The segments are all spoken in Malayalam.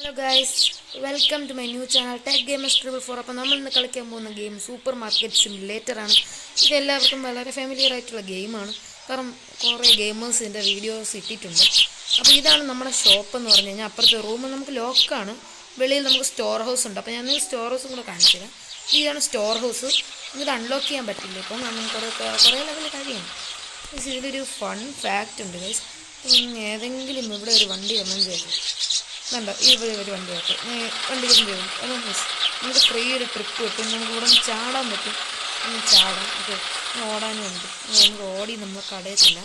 Hello guys, welcome to my new channel tech gamers triple 4. അപ്പോൾ നമ്മൾ ഇന്ന് കളിക്കാൻ പോകുന്ന ഗെയിം സൂപ്പർ മാർക്കറ്റ് സിമുലേറ്റർ ആണ്. ഇത് എല്ലാവർക്കും വളരെ ഫാമിലിയർ ആയിട്ടുള്ള ഗെയിമാണ്. കാരണം കുറേ ഗെയിമേഴ്സിൻ്റെ വീഡിയോസ് ഇട്ടിട്ടുണ്ട്. അപ്പോൾ ഇതാണ് നമ്മുടെ ഷോപ്പ് എന്ന് പറഞ്ഞു കഴിഞ്ഞാൽ. അപ്പുറത്തെ റൂം നമുക്ക് ലോക്കാണ്, വെളിയിൽ നമുക്ക് സ്റ്റോർ ഹൗസ് ഉണ്ട്. അപ്പോൾ ഞാൻ സ്റ്റോർ ഹൗസും കൂടെ കാണിച്ചില്ല. ഇതാണ് സ്റ്റോർ ഹൗസ്. ഇത് അൺലോക്ക് ചെയ്യാൻ പറ്റില്ല. ഇപ്പം നമുക്ക് കുറേ ലെവൽ കഴിയണം. ഇതിലൊരു ഫൺ ഫാക്റ്റ് ഉണ്ട് ഗൈസ്. ഏതെങ്കിലും ഇവിടെ ഒരു വണ്ടി വന്നു ചെയ്തു കണ്ടോ, ഇവിടെ ഒരു വണ്ടി കിട്ടും, വണ്ടി ചെയ്യും നമുക്ക് ഫ്രീ ഒരു ട്രിപ്പ് കിട്ടും. നമുക്ക് ഇവിടെ നിന്ന് ചാടാൻ പറ്റും, ചാടാം, ഓടാനും ഉണ്ട്. നമുക്ക് ഓടി നമ്മൾ കടയത്തില്ല.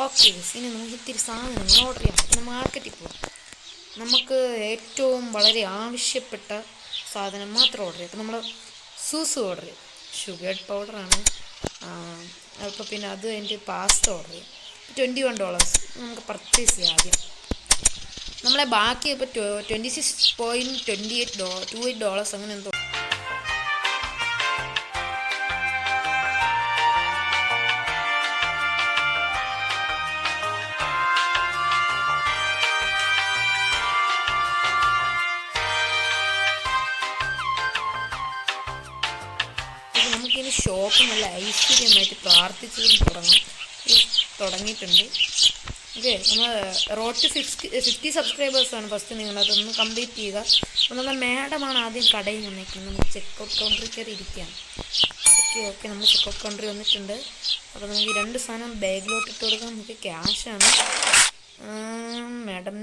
ഓക്കെ, ഇനി നമുക്ക് ഇത്തിരി സാധനങ്ങൾ ഓർഡർ ചെയ്യാം. പിന്നെ മാർക്കറ്റിൽ പോകും. നമുക്ക് ഏറ്റവും വളരെ ആവശ്യപ്പെട്ട സാധനം മാത്രം ഓർഡർ ചെയ്യാം. അപ്പോൾ നമ്മൾ സൂസ് ഓർഡർ ചെയ്യും, ഷുഗർ പൗഡറാണ്. അപ്പോൾ പിന്നെ അത് എൻ്റെ പാസ്ത ഓർഡർ ചെയ്യും. $21 നമുക്ക് പർച്ചേസ് ചെയ്യാം ആദ്യം. നമ്മളെ ബാക്കി ഇപ്പോൾ $26.28 അങ്ങനെ എന്തോ. നമുക്കിനി ഷോപ്പ് നല്ല ഐശ്വര്യമായിട്ട് പ്രാർത്ഥിച്ചതും തുടങ്ങിയിട്ടുണ്ട്. ഓക്കെ, നമ്മൾ റോഡ് ടു 50 സബ്സ്ക്രൈബേഴ്സാണ് ഫസ്റ്റ്. നിങ്ങളതൊന്ന് കംപ്ലീറ്റ് ചെയ്യുക. അപ്പോൾ നമ്മുടെ മാഡമാണ് ആദ്യം കടയിൽ വന്നിരിക്കുന്നത്. നമുക്ക് ചെക്കൗട്ട് കൗണ്ടറിൽ കയറി ഇരിക്കുകയാണ്. ഓക്കെ, നമ്മൾ ചെക്കൗട്ട് കൗണ്ടറിൽ വന്നിട്ടുണ്ട്. അപ്പോൾ നമുക്ക് ഈ 2 സാധനം ബാഗിലോട്ട് ഇട്ട് കൊടുക്കാം. നമുക്ക് ക്യാഷാണ്. മാഡം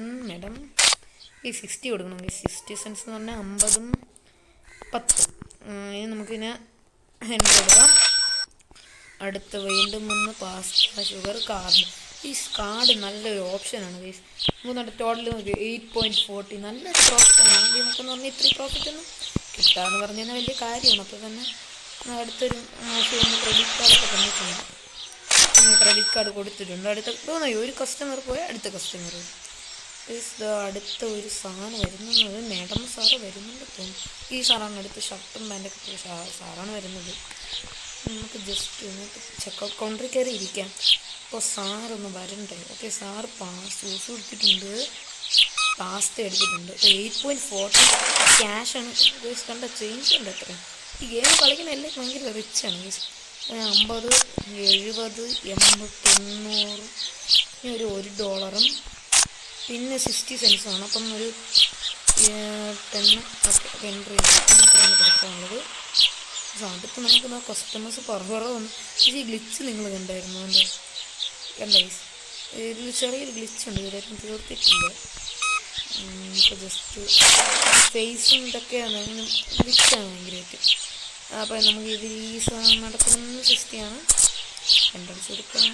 ഈ 60 കൊടുക്കണം. 60 സെൻസ് എന്ന് പറഞ്ഞാൽ 50 10. ഇനി നമുക്കിതിനെ എൻട്രി കൊടുക്കാം. അടുത്ത് വീണ്ടും ഒന്ന് പാസ്ത, ഷുഗർ, കാർഡ്. ഈ കാർഡ് നല്ലൊരു ഓപ്ഷനാണ് ഗൈസ്. നമുക്ക് ടോട്ടൽ 8.40 നല്ലൊരു പ്രോഫിറ്റാണ്. ആദ്യം നമുക്കെന്ന് പറഞ്ഞാൽ ഇത്രയും പ്രോഫിറ്റൊന്നും കിട്ടാമെന്ന് പറഞ്ഞു കഴിഞ്ഞാൽ വലിയ കാര്യമാണ്. അപ്പോൾ തന്നെ അടുത്തൊരു മാസം ഒന്ന് ക്രെഡിറ്റ് കാർഡൊക്കെ തന്നിട്ടുണ്ട്. ക്രെഡിറ്റ് കാർഡ് കൊടുത്തിട്ടുണ്ട്. അടുത്ത തോന്നുന്നു ഒരു കസ്റ്റമർ പോയാൽ അടുത്ത കസ്റ്റമർ അടുത്ത ഒരു സാധനം വരുന്നത്. മാഡം സാറ് വരുന്നുണ്ട് തോന്നുന്നു. ഈ സാറാണ് അടുത്ത് ഷർട്ടും പാൻറ്റൊക്കെ സാറാണ് വരുന്നത്. നമുക്ക് ജസ്റ്റ് ചെക്കൗട്ട് കൗണ്ടറിൽ കയറി ഇരിക്കാം. അപ്പോൾ സാറൊന്ന് വരണ്ടേ. ഓക്കെ, സാറ് സൂസ് കൊടുത്തിട്ടുണ്ട്, പാസ്ത എടുത്തിട്ടുണ്ട്. 8.40 ക്യാഷാണ് ഗൈസ്. കണ്ട ചേഞ്ച് ഉണ്ട് എത്രയും. ഈ ഗെയിം കളിക്കുന്ന എല്ലാം ഭയങ്കര റിച്ചാണ് ഗൈസ്. 50 70 80 90 ഇനി ഒരു $1 പിന്നെ 60 സെൻസാണ്. അപ്പം ഒരു 10 ഓക്കെ എൻട്രി നമുക്കാണ് കൊടുക്കാനുള്ളത്. അടുത്ത് നമുക്ക് കസ്റ്റമേഴ്സ് വന്നു. ഈ ഗ്ലിച്ച് നിങ്ങൾ കണ്ടായിരുന്നു? കണ്ട ഇതിൽ ചെറിയൊരു ഗ്ലിച്ചുണ്ട്, ഇതായിട്ടും തീർത്തിട്ടില്ല. ഇപ്പോൾ ജസ്റ്റ് ഫേസും ഇതൊക്കെയാണ് ഗ്ലിച്ചാണ് ഭയങ്കരമായിട്ട്. അപ്പോൾ നമുക്ക് ഇത് ഈ നടക്കുന്ന സിസ്റ്റിയാണ് എൻട്രൻസ് കൊടുക്കാം.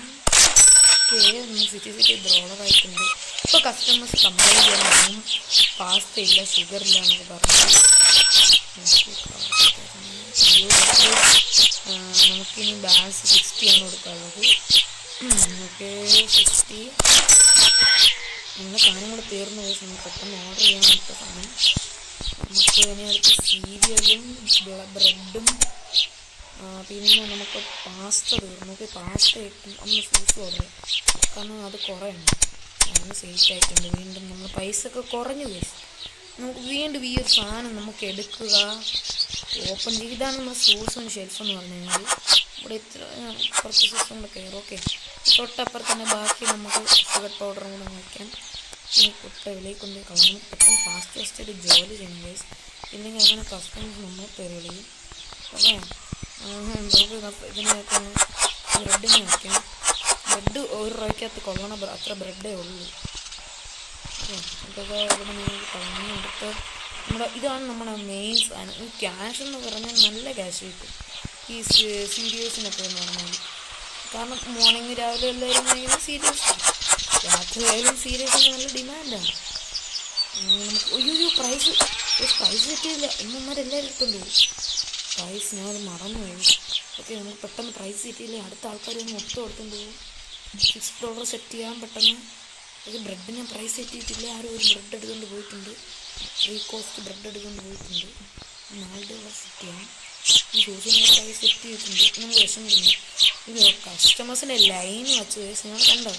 സിറ്റി ബ്രോളറായിട്ടുണ്ട്. ഇപ്പോൾ കസ്റ്റമേഴ്സ് കംപ്ലൈൻറ്റ് ചെയ്യാൻ പാസ്ത ഇല്ല, ഷുഗർ ഇല്ല എന്നൊക്കെ പറഞ്ഞു. നമുക്കിനി ബാലൻസ് 60 ആണ് കൊടുക്കാനുള്ളത്. ഓക്കെ, 60 നമ്മുടെ സാധനങ്ങൾ തീർന്നു പോയി. നമുക്ക് പെട്ടെന്ന് ഓർഡർ ചെയ്യാൻ പറ്റുന്ന സാധനം. നമുക്ക് ഇനി അടുത്ത് സീരിയലും ബ്രെഡും പിന്നെ നമുക്ക് പാസ്ത തീർന്നു. നമുക്ക് പാസ്ത കിട്ടും. ഒന്ന് സൂസ് ഓർഡർ ചെയ്യാം, കാരണം അത് കുറേ ഉണ്ട്. അങ്ങനെ സേഫ് ആയിട്ടുണ്ട്. വീണ്ടും നമ്മൾ പൈസ ഒക്കെ കുറഞ്ഞു പോയി. നമുക്ക് വീണ്ടും ഈ ഒരു സാധനം നമുക്ക് എടുക്കുക, ഓപ്പൺ ചെയ്യുക. ഇതാണ് നമ്മുടെ സൂസും ഷെൽഫെന്ന് പറഞ്ഞു കഴിഞ്ഞാൽ. ഇവിടെ ഇത്ര കുറച്ച് സൂസും കൂടെ കയറും. ഓക്കെ, തൊട്ടപ്പുറത്ത് തന്നെ ബാക്കി നമുക്ക് ഷുഗർ പൗഡറും കൂടെ വയ്ക്കാം. ഇനി കുട്ട വിലയിൽ കൊണ്ട് കളയണം. പെട്ടെന്ന് ഫാസ്റ്റ് ജോലി ചെയ്യണം ഗൈസ്. ഇല്ലെങ്കിൽ അങ്ങനെ കസ്റ്റമേഴ്സ് നമ്മൾ തെറിയും. ഓക്കെ, ഇതിനകത്ത് ബ്രെഡിന് വയ്ക്കാം. ബ്രെഡ് $1 കൊള്ളണ അത്ര ബ്രെഡേ ഉള്ളൂ. അപ്പോൾ ഇവിടെ നിങ്ങൾ കളഞ്ഞെടുത്ത് ഇതാണ് നമ്മുടെ മെയിൻ സാധനം. ഈ ക്യാഷ് എന്ന് പറഞ്ഞാൽ നല്ല ക്യാഷ് കിട്ടും ഈ സീരിയൽസിനൊക്കെ എന്ന് പറഞ്ഞാൽ. കാരണം മോർണിംഗ് രാവിലെ എല്ലാവരും ഭയങ്കര സീരിയൽസ്, രാത്രി ആയാലും സീരിയൽസിന് നല്ല ഡിമാൻഡാണ്. നമുക്ക് പ്രൈസ് സെറ്റ് ചെയ്തില്ല. ഇന്നമാരെല്ലാവരും എടുത്തുകൊണ്ട് പോകും പ്രൈസ്. ഞാനത് മറന്നുപോയി. ഓക്കെ, നമുക്ക് പെട്ടെന്ന് പ്രൈസ് സെറ്റ് ചെയ്യില്ലേ, അടുത്ത ആൾക്കാർ മൊത്തം എടുത്തുകൊണ്ട് പോകും. $6 സെറ്റ് ചെയ്യാൻ പെട്ടെന്ന്. ഒരു ബ്രെഡിന് പ്രൈസ് സെറ്റ് ചെയ്തിട്ടില്ല. ആരും ഒരു ബ്രെഡ് എടുത്തുകൊണ്ട് പോയിട്ടുണ്ട്. 3 കോസ്റ്റ് ബ്രെഡ് എടുത്തുകൊണ്ട് പോയിട്ടുണ്ട്. $4 സെറ്റ് ചെയ്യാം. ഷൂസിൻ്റെ പ്രൈസ് സെറ്റ് ചെയ്തിട്ടുണ്ട്. നമ്മൾ വിഷമിക്കുന്നു. ഇത് കസ്റ്റമേഴ്സിൻ്റെ ലൈൻ വെച്ച് നിങ്ങൾ കണ്ടോ?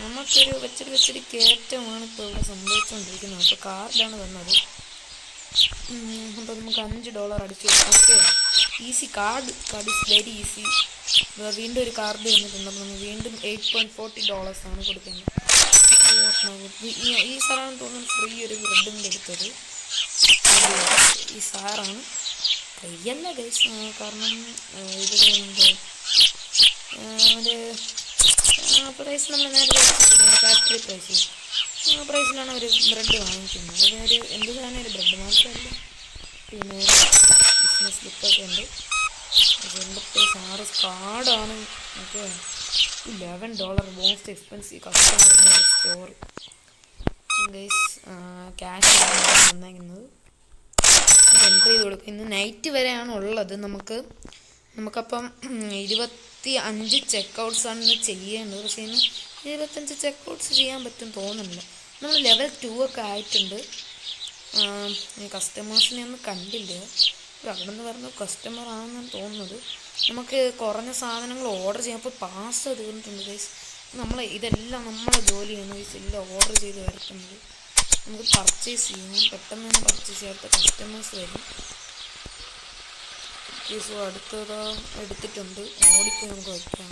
നമുക്കൊരു വെച്ചിട്ട് കയറ്റമാണ് ഇപ്പോൾ ഇവിടെ സംഭവിച്ചുകൊണ്ടിരിക്കുന്നത്. അപ്പോൾ കാർഡാണ് വന്നത്. അപ്പോൾ നമുക്ക് $5 അടിച്ചു. Okay, easy card is very easy. വീണ്ടും ഒരു കാർഡ് വന്നിട്ടുണ്ട്. അപ്പോൾ നമ്മൾ വീണ്ടും $8.40 ആണ് കൊടുക്കുന്നത്. ഈ സാറാണ് തോന്നുന്നു ഫ്രീ ഒരു ബ്രെഡിൻ്റെ എടുത്തത്. ഈ സാറാണ് ഫ്രീയല്ല ഗൈസ്, കാരണം ഇത് ഒരു പ്രൈസ് നമ്മൾ നേരത്തെ ഫാക്ടറി പ്രൈസിലാണ് ഒരു ബ്രെഡ് വാങ്ങിക്കുന്നത്. അതൊരു എന്ത് സാധനം ഒരു ബ്രെഡ് മാത്രമല്ല, പിന്നെ ബിസിനസ് ലുക്കൊക്കെ ഉണ്ട്. എൻ്റെ സാറ് കാർഡാണ്. നമുക്ക് $11 മോസ്റ്റ് എക്സ്പെൻസീവ് കസ്റ്റമറിൻ്റെ ഒരു സ്റ്റോർ ഗൈസ്. ക്യാഷ് വന്നേക്കുന്നത് എൻട്രി ചെയ്ത് കൊടുക്കും. ഇന്ന് നൈറ്റ് വരെയാണ് ഉള്ളത്. നമുക്കപ്പം 25 ചെക്കൗട്ട്സാണ് ഇന്ന് ചെയ്യേണ്ടത്. പക്ഷേ ഇന്ന് 25 ചെക്കൗട്ട്സ് ചെയ്യാൻ പറ്റും തോന്നുന്നില്ല. നമ്മൾ ലെവൽ 2 ഒക്കെ ആയിട്ടുണ്ട്. കസ്റ്റമേഴ്സിനെ ഒന്നും കണ്ടില്ല. അവിടെ നിന്ന് പറഞ്ഞ കസ്റ്റമർ ആണെന്നാണ് തോന്നുന്നത്. നമുക്ക് കുറഞ്ഞ സാധനങ്ങൾ ഓർഡർ ചെയ്യാം. അപ്പോൾ പാസ് തീർന്നിട്ടുണ്ട് ഗൈസ്. ഇതെല്ലാം നമ്മളെ ജോലിയാണ് ഗൈസ്, എല്ലാം ഓർഡർ ചെയ്ത് വരുത്തുന്നത്. നമുക്ക് പർച്ചേസ് ചെയ്യണം, പെട്ടെന്ന് തന്നെ പർച്ചേസ് ചെയ്യാത്ത കസ്റ്റമേഴ്സ് വരും. സോ അടുത്തത് എടുത്തിട്ടുണ്ട്, ഓടിപ്പോയി നമുക്ക് വയ്ക്കാം.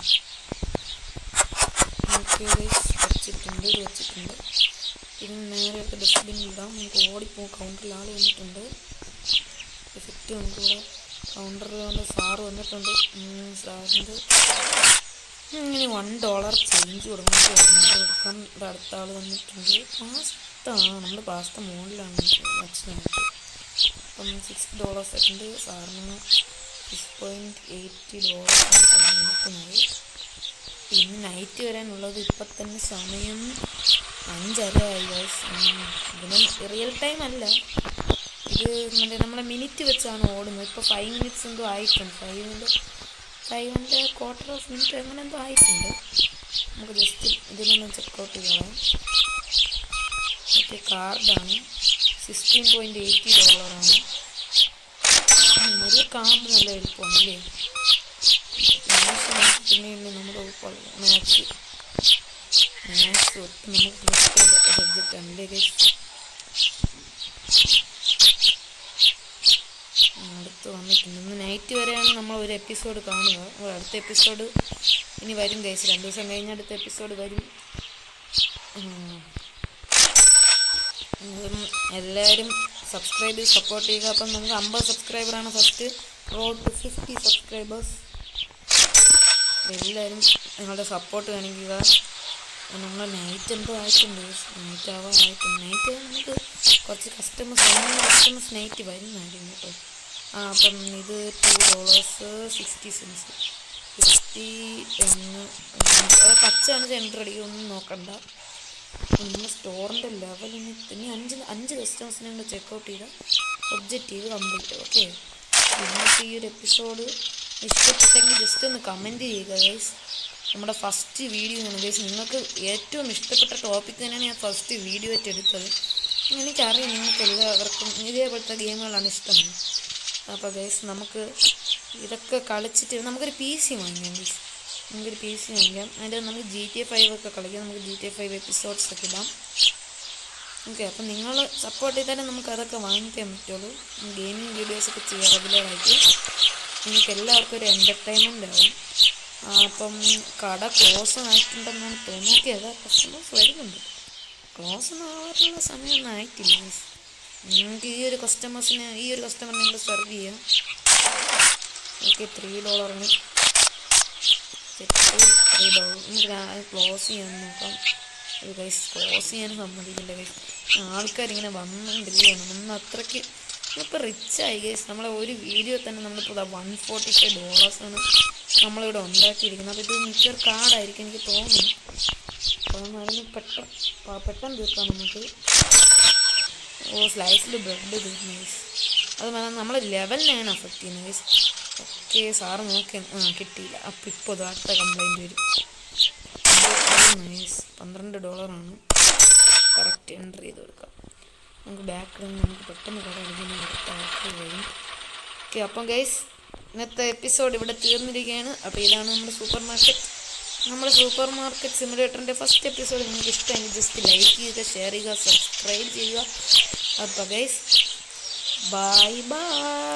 വെച്ചിട്ടുണ്ട്. പിന്നെ നേരെ എടുത്ത് ഡസ്റ്റ്ബിന്നിൽ ഇടാം. നമുക്ക് ഓടിപ്പോകും. കൗണ്ടറിൽ ആൾ വന്നിട്ടുണ്ട്. എഫക്റ്റ് നമുക്കിവിടെ കൗണ്ടറിൽ കൊണ്ട് സാറ് വന്നിട്ടുണ്ട്. സാറിൻ്റെ ഇങ്ങനെ $1 ചേഞ്ച് കൊടുക്കണം. ഓർഡർ കൊടുക്കാം. ഇവിടെ അടുത്ത ആൾ വന്നിട്ടുണ്ട്. നമ്മൾ പാസ്ത മുകളിലാണ് വെച്ചത്. അപ്പം $6 സെക്കൻഡ് സാറിന് $6.80 നോക്കുന്നത്. പിന്നെ നൈറ്റ് വരാനുള്ളത് ഇപ്പം തന്നെ സമയം 5:30 ഇതിന് റിയൽ ടൈം അല്ല, ഇത് നമ്മളെ മിനിറ്റ് വെച്ചാണ് ഓടുന്നത്. ഇപ്പോൾ 5 മിനിറ്റ്സ് എന്തോ ആയിട്ടുണ്ട്. 5 ക്വാർട്ടർ ഓഫ് മിനിറ്റ് അങ്ങനെ എന്തോ ആയിട്ടുണ്ട്. നമുക്ക് ജസ്റ്റ് ഇതിനൊന്ന് ചെക്കൗട്ട് ചെയ്യാം. ഓക്കെ, കാർഡാണ് $16.80 ആണ്. ഒരു കാർഡ് നല്ല എളുപ്പമാണല്ലേ. പിന്നെ നമ്മുടെ മാത്സ് ഒട്ടും നമുക്ക് ഇഷ്ടമില്ലാത്ത സബ്ജക്റ്റാണല്ലേ ഗൈസ്. അടുത്ത് വന്നിട്ടുണ്ട്. ഇന്ന് നൈറ്റ് വരെയാണ് നമ്മൾ ഒരു എപ്പിസോഡ് കാണുക. അടുത്ത എപ്പിസോഡ് ഇനി വരും ഗൈസ്. 2 ദിവസം കഴിഞ്ഞ് അടുത്ത എപ്പിസോഡ് വരും. എല്ലാവരും സബ്സ്ക്രൈബ് ചെയ്ത് സപ്പോർട്ട് ചെയ്യുക. അപ്പം നമുക്ക് 50 സബ്സ്ക്രൈബറാണ് ഫസ്റ്റ്. Road to 50 subscribers. എല്ലാവരും നിങ്ങളുടെ സപ്പോർട്ട് കാണിക്കുക. നമ്മൾ നൈറ്റ് എന്തോ ആയിട്ടുണ്ട്. നൈറ്റ് നമുക്ക് കുറച്ച് കസ്റ്റമേഴ്സ് നൈറ്റ് വരുന്നതായിരുന്നു കേട്ടോ. അപ്പം ഇത് $2.60 അത് പച്ചാണ് ജെൻഡർ അടിക്കുക. ഒന്നും നോക്കണ്ട. നമ്മുടെ സ്റ്റോറിൻ്റെ ലെവലിന് ഇനി 5 കസ്റ്റമേഴ്സിനെ കൊണ്ട് ചെക്കൗട്ട് ചെയ്താൽ ഒബ്ജക്റ്റീവ് കംപ്ലീറ്റ്. ഓക്കെ, നിങ്ങൾക്ക് ഈ ഒരു എപ്പിസോഡ് ഇഷ്ടപ്പെട്ടെങ്കിൽ ജസ്റ്റ് ഒന്ന് കമൻറ്റ് ചെയ്യുക ഗൈസ്. നമ്മുടെ ഫസ്റ്റ് വീഡിയോ ആണ് ഗൈസ്. നിങ്ങൾക്ക് ഏറ്റവും ഇഷ്ടപ്പെട്ട ടോപ്പിക് തന്നെയാണ് ഞാൻ ഫസ്റ്റ് വീഡിയോ ആയിട്ട് എടുത്തത്. എനിക്കറിയാം നിങ്ങൾക്ക് എല്ലാവർക്കും ഇതേപോലത്തെ ഗെയിമുകളാണ് ഇഷ്ടം. അപ്പോൾ ഗൈസ് നമുക്ക് ഇതൊക്കെ കളിച്ചിട്ട് നമുക്കൊരു PC വാങ്ങിക്കാം ഗൈസ്. നമുക്കൊരു PC വാങ്ങിക്കാം. അതിൻ്റെ നമുക്ക് GTA 5 ഒക്കെ കളിക്കാം. നമുക്ക് GTA 5 എപ്പിസോഡ്സ് ഒക്കെ ഇടാം. ഓക്കെ, അപ്പം നിങ്ങൾ സപ്പോർട്ട് ചെയ്താലേ നമുക്ക് അതൊക്കെ വാങ്ങിക്കാൻ പറ്റുള്ളൂ. ഗെയിമിങ് വീഡിയോസൊക്കെ ചെയ്യാം റെഗുലറായിട്ട്. നിങ്ങൾക്ക് എല്ലാവർക്കും ഒരു എൻ്റർടൈൻമെൻ്റ് ആവും. അപ്പം കട ക്ലോസ് ആയിട്ടുണ്ടെന്നാണ് തോന്നുന്നത്. അതാ കസ്റ്റമേഴ്സ് വരുന്നുണ്ട്. ക്ലോസ് ഒന്നും ആവാറുള്ള സമയമൊന്നും ആയിട്ടില്ല. നിങ്ങൾക്ക് ഈ ഒരു കസ്റ്റമറിനെ നിങ്ങൾ സെർവ് ചെയ്യാം. ഓക്കെ, $3 $3. നമുക്ക് ക്ലോസ് ചെയ്യാൻ നോക്കാം. ഒരു ഗൈസ് ക്ലോസ് ചെയ്യാൻ സമ്മതിക്കില്ല ഗൈസ്. ആൾക്കാരിങ്ങനെ വന്നുകൊണ്ടിരിക്കുകയാണ്. നമ്മൾ അത്രയ്ക്ക് ഇപ്പോൾ റിച്ചായി ഗൈസ്. നമ്മളെ ഒരു വീഡിയോ തന്നെ നമ്മളിപ്പോൾ $145 നമ്മളിവിടെ ഉണ്ടാക്കിയിരിക്കുന്നത്. അപ്പോൾ ഇത് മിക്കർ കാർഡായിരിക്കും എനിക്ക് തോന്നുന്നു. അപ്പം അതിന് പെട്ടെന്ന് തീർക്കാം നമുക്ക്. സ്ലൈസിൽ ബ്രെഡ് തീർന്നു ഗൈസ്. അത് നമ്മളെ ലെവലിനെയാണ് അഫക്റ്റ് ചെയ്യുന്നത് ഗൈസ്. ഓക്കെ, സാറ് നോക്കി കിട്ടിയില്ല. അപ്പം ഇപ്പോൾ അടുത്ത കംപ്ലൈൻറ്റ് വരും. നൈസ്, $12 കറക്റ്റ് എൻ്റർ ചെയ്ത് കൊടുക്കാം. നമുക്ക് ബാക്കിൽ നിന്ന് നമുക്ക് പെട്ടെന്ന് കട അടിക്കുന്ന അടുത്ത ആൾക്കാർ വരും. ഓക്കെ, അപ്പം ഗൈസ് ഇന്നത്തെ എപ്പിസോഡ് ഇവിടെ തീർന്നിരിക്കുകയാണ്. അപ്പോൾ ഇതാണ് നമ്മുടെ സൂപ്പർ മാർക്കറ്റ്. നമ്മുടെ സൂപ്പർ മാർക്കറ്റ് സിമുലേറ്ററിൻ്റെ ഫസ്റ്റ് എപ്പിസോഡ് നിങ്ങൾക്ക് ഇഷ്ടമെങ്കിൽ ജസ്റ്റ് ലൈക്ക് ചെയ്യുക, ഷെയർ ചെയ്യുക, സബ്സ്ക്രൈബ് ചെയ്യുക. അപ്പോൾ ഗൈസ് ബൈ ബൈ.